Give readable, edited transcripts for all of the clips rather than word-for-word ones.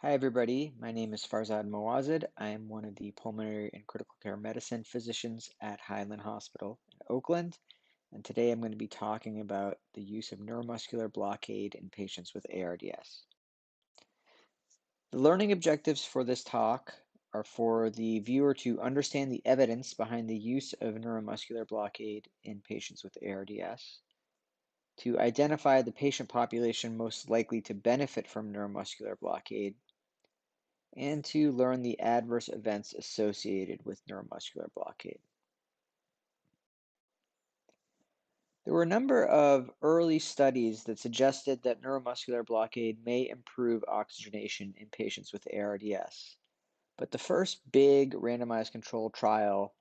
Hi, everybody. My name is Farzad Moazed. I am one of the pulmonary and critical care medicine physicians at Highland Hospital in Oakland. And today I'm going to be talking about the use of neuromuscular blockade in patients with ARDS. The learning objectives for this talk are for the viewer to understand the evidence behind the use of neuromuscular blockade in patients with ARDS, to identify the patient population most likely to benefit from neuromuscular blockade, and to learn the adverse events associated with neuromuscular blockade. There were a number of early studies that suggested that neuromuscular blockade may improve oxygenation in patients with ARDS, but the first big randomized controlled trial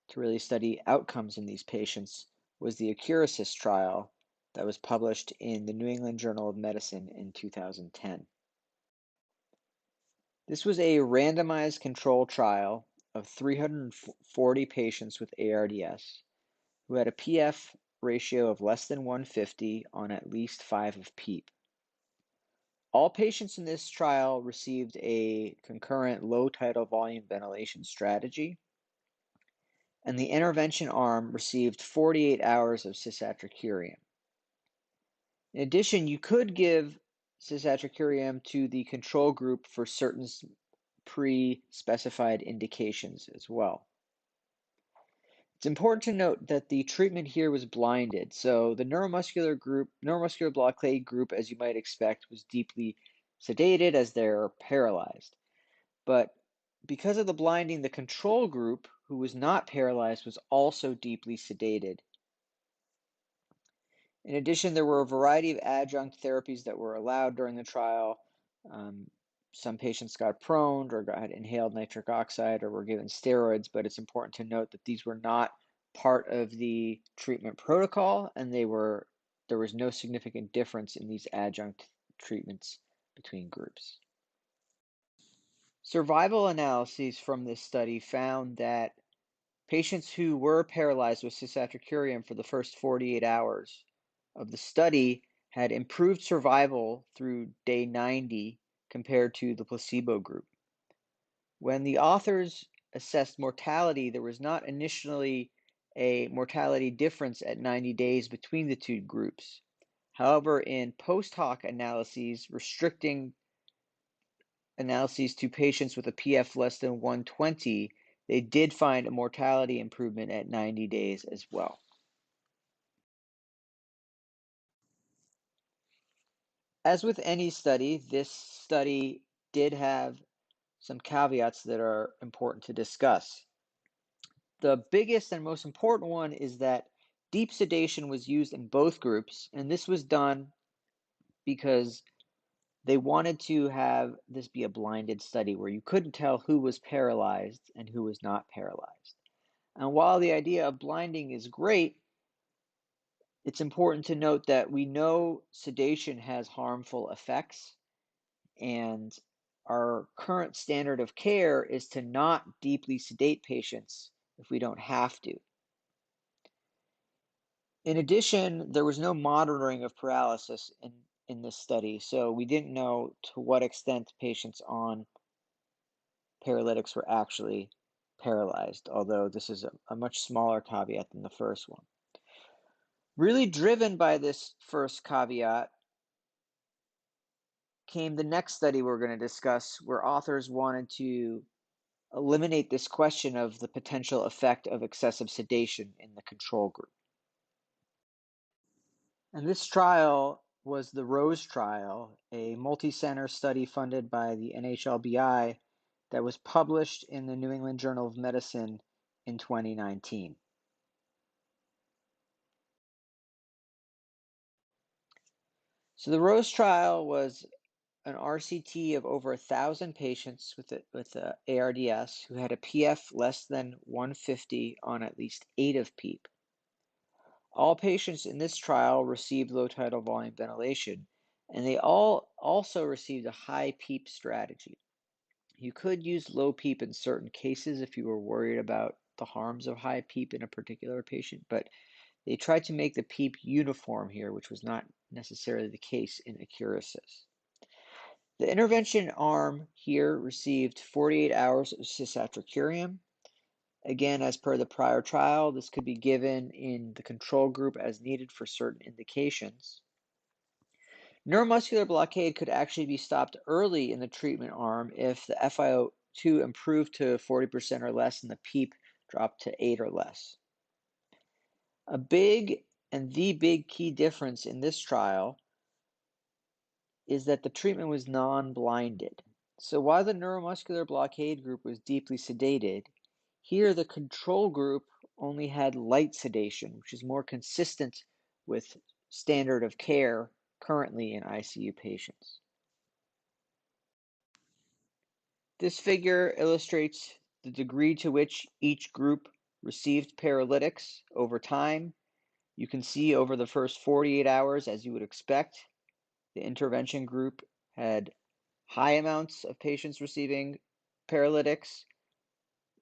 to really study outcomes in these patients was the Acute trial that was published in the New England Journal of Medicine in 2010. This was a randomized control trial of 340 patients with ARDS who had a PF ratio of less than 150 on at least 5 of PEEP. All patients in this trial received a concurrent low tidal volume ventilation strategy, and the intervention arm received 48 hours of cisatracurium. In addition, you could give cisatracurium to the control group for certain pre-specified indications as well. It's important to note that the treatment here was blinded. So the neuromuscular blockade group, as you might expect, was deeply sedated as they're paralyzed. But because of the blinding, the control group, who was not paralyzed, was also deeply sedated. In addition, there were a variety of adjunct therapies that were allowed during the trial. Some patients got proned or got inhaled nitric oxide or were given steroids, but it's important to note that these were not part of the treatment protocol, and there was no significant difference in these adjunct treatments between groups. Survival analyses from this study found that patients who were paralyzed with cisatracurium for the first 48 hours of the study had improved survival through day 90 compared to the placebo group. When the authors assessed mortality, there was not initially a mortality difference at 90 days between the two groups. However, in post hoc analyses restricting analyses to patients with a PF less than 120, they did find a mortality improvement at 90 days as well. As with any study, this study did have some caveats that are important to discuss. The biggest and most important one is that deep sedation was used in both groups, and this was done because they wanted to have this be a blinded study where you couldn't tell who was paralyzed and who was not paralyzed. And while the idea of blinding is great, it's important to note that we know sedation has harmful effects, and our current standard of care is to not deeply sedate patients if we don't have to. In addition, there was no monitoring of paralysis in this study, so we didn't know to what extent patients on paralytics were actually paralyzed, although this is a much smaller caveat than the first one. Really driven by this first caveat came the next study we're going to discuss, where authors wanted to eliminate this question of the potential effect of excessive sedation in the control group. And this trial was the ROSE trial, a multi-center study funded by the NHLBI that was published in the New England Journal of Medicine in 2019. So the ROSE trial was an RCT of over 1,000 patients with ARDS who had a PF less than 150 on at least 8 of PEEP. All patients in this trial received low tidal volume ventilation, and they all also received a high PEEP strategy. You could use low PEEP in certain cases if you were worried about the harms of high PEEP in a particular patient, but they tried to make the PEEP uniform here, which was not necessarily the case in Accurasis. The intervention arm here received 48 hours of cisatracurium. Again, as per the prior trial, this could be given in the control group as needed for certain indications. Neuromuscular blockade could actually be stopped early in the treatment arm if the FiO2 improved to 40% or less and the PEEP dropped to 8 or less. A big and the big key difference in this trial is that the treatment was non-blinded. So while the neuromuscular blockade group was deeply sedated, here the control group only had light sedation, which is more consistent with standard of care currently in ICU patients. This figure illustrates the degree to which each group received paralytics over time. You can see over the first 48 hours, as you would expect, the intervention group had high amounts of patients receiving paralytics,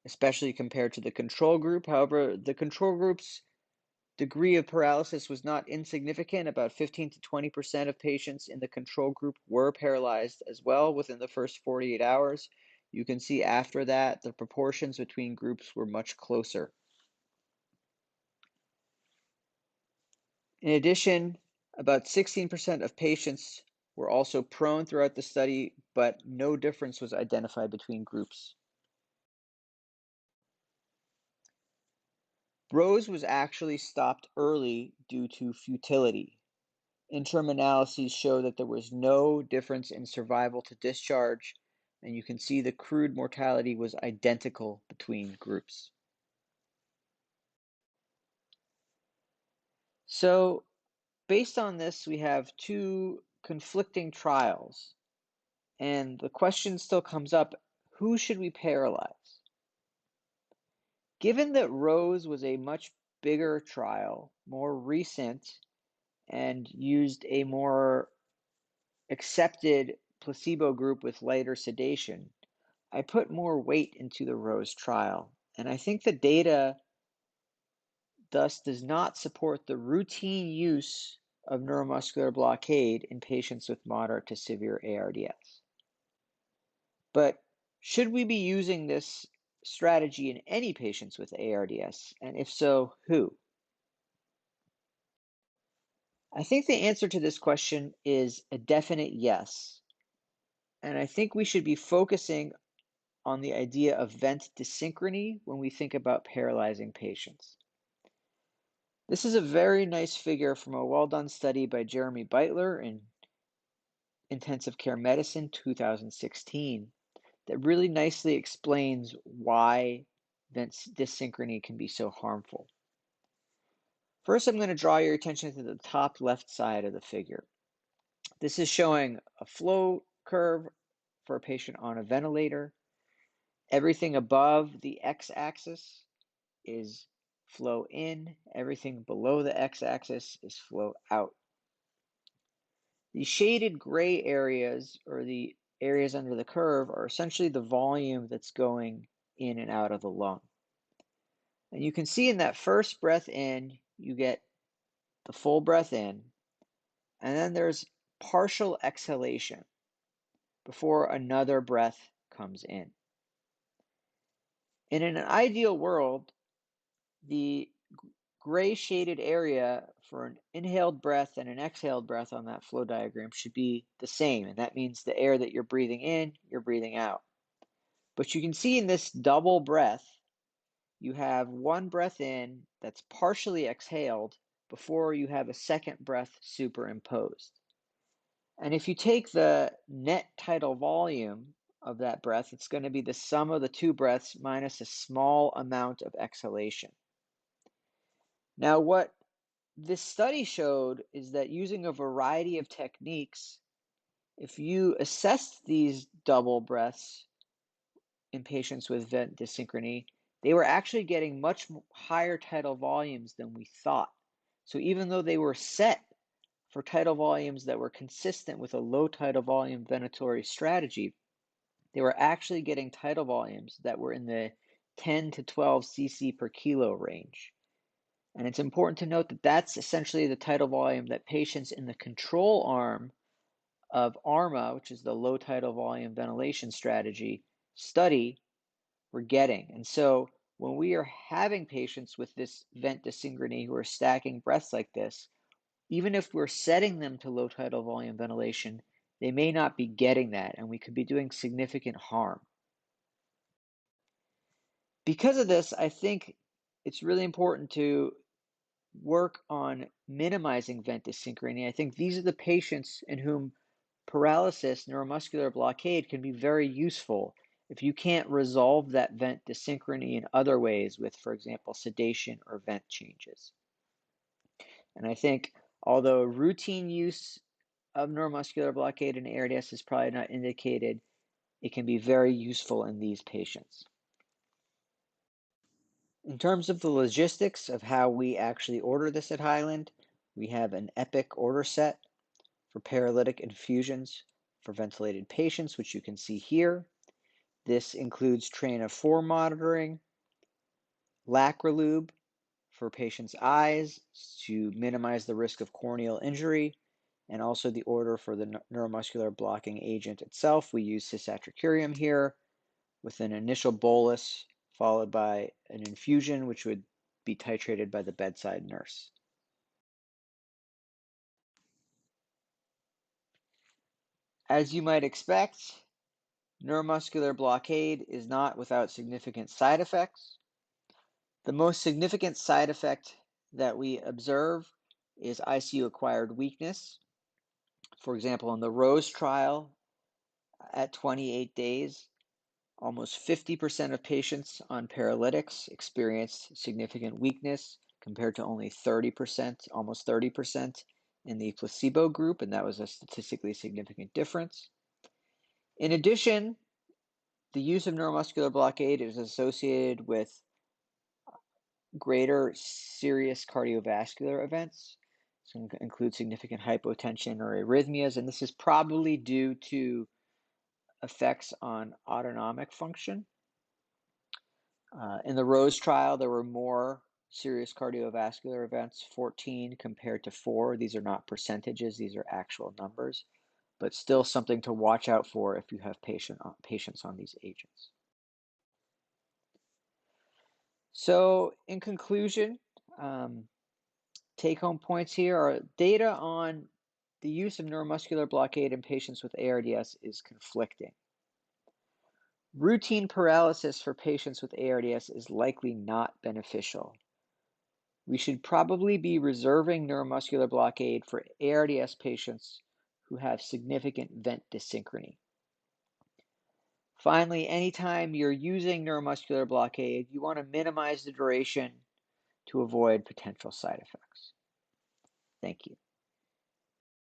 especially compared to the control group. However, the control group's degree of paralysis was not insignificant. About 15 to 20% of patients in the control group were paralyzed as well within the first 48 hours. You can see after that, the proportions between groups were much closer. In addition, about 16% of patients were also prone throughout the study, but no difference was identified between groups. Rose was actually stopped early due to futility. Interim analyses show that there was no difference in survival to discharge, and you can see the crude mortality was identical between groups. So, based on this, we have two conflicting trials, and the question still comes up, who should we paralyze? Given that Rose was a much bigger trial, more recent, and used a more accepted placebo group with lighter sedation, I put more weight into the Rose trial, and I think the data thus does not support the routine use of neuromuscular blockade in patients with moderate to severe ARDS. But should we be using this strategy in any patients with ARDS, and if so, who? I think the answer to this question is a definite yes, and I think we should be focusing on the idea of vent synchrony when we think about paralyzing patients. This is a very nice figure from a well-done study by Jeremy Beitler in Intensive Care Medicine 2016 that really nicely explains why vent synchrony can be so harmful. First, I'm going to draw your attention to the top left side of the figure. This is showing a flow curve for a patient on a ventilator. Everything above the x-axis is flow in. Everything below the x-axis is flow out. The shaded gray areas, or the areas under the curve, are essentially the volume that's going in and out of the lung. And you can see in that first breath in, you get the full breath in, and then there's partial exhalation before another breath comes in. In an ideal world, the gray shaded area for an inhaled breath and an exhaled breath on that flow diagram should be the same, and that means the air that you're breathing in, you're breathing out. But you can see in this double breath, you have one breath in that's partially exhaled before you have a second breath superimposed. And if you take the net tidal volume of that breath, it's going to be the sum of the two breaths minus a small amount of exhalation. Now, what this study showed is that using a variety of techniques, if you assessed these double breaths in patients with vent dysynchrony, they were actually getting much higher tidal volumes than we thought. So even though they were set for tidal volumes that were consistent with a low tidal volume ventilatory strategy, they were actually getting tidal volumes that were in the 10 to 12 cc per kilo range. And it's important to note that that's essentially the tidal volume that patients in the control arm of ARMA, which is the low tidal volume ventilation strategy study, we're getting. And so when we are having patients with this vent dysynchrony who are stacking breaths like this, even if we're setting them to low tidal volume ventilation, they may not be getting that, and we could be doing significant harm. Because of this, I think it's really important to work on minimizing vent dysynchrony. I think these are the patients in whom paralysis, neuromuscular blockade can be very useful if you can't resolve that vent dysynchrony in other ways with, for example, sedation or vent changes. And I think although routine use of neuromuscular blockade and ARDS is probably not indicated, it can be very useful in these patients. In terms of the logistics of how we actually order this at Highland, we have an EPIC order set for paralytic infusions for ventilated patients, which you can see here. This includes train of 4 monitoring, Lacrolube for patients' eyes to minimize the risk of corneal injury, and also the order for the neuromuscular blocking agent itself. We use cisatracurium here with an initial bolus followed by an infusion, which would be titrated by the bedside nurse. As you might expect, neuromuscular blockade is not without significant side effects. The most significant side effect that we observe is ICU-acquired weakness. For example, in the ROSE trial at 28 days, almost 50% of patients on paralytics experienced significant weakness compared to only 30%, almost 30% in the placebo group, and that was a statistically significant difference. In addition, the use of neuromuscular blockade is associated with greater serious cardiovascular events. So include significant hypotension or arrhythmias, and this is probably due to effects on autonomic function. In the ROSE trial, there were more serious cardiovascular events, 14 compared to 4. These are not percentages, these are actual numbers, but still something to watch out for if you have patients on these agents. So in conclusion, take-home points here are data on the use of neuromuscular blockade in patients with ARDS is conflicting. Routine paralysis for patients with ARDS is likely not beneficial. We should probably be reserving neuromuscular blockade for ARDS patients who have significant vent dysynchrony. Finally, anytime you're using neuromuscular blockade, you want to minimize the duration to avoid potential side effects. Thank you.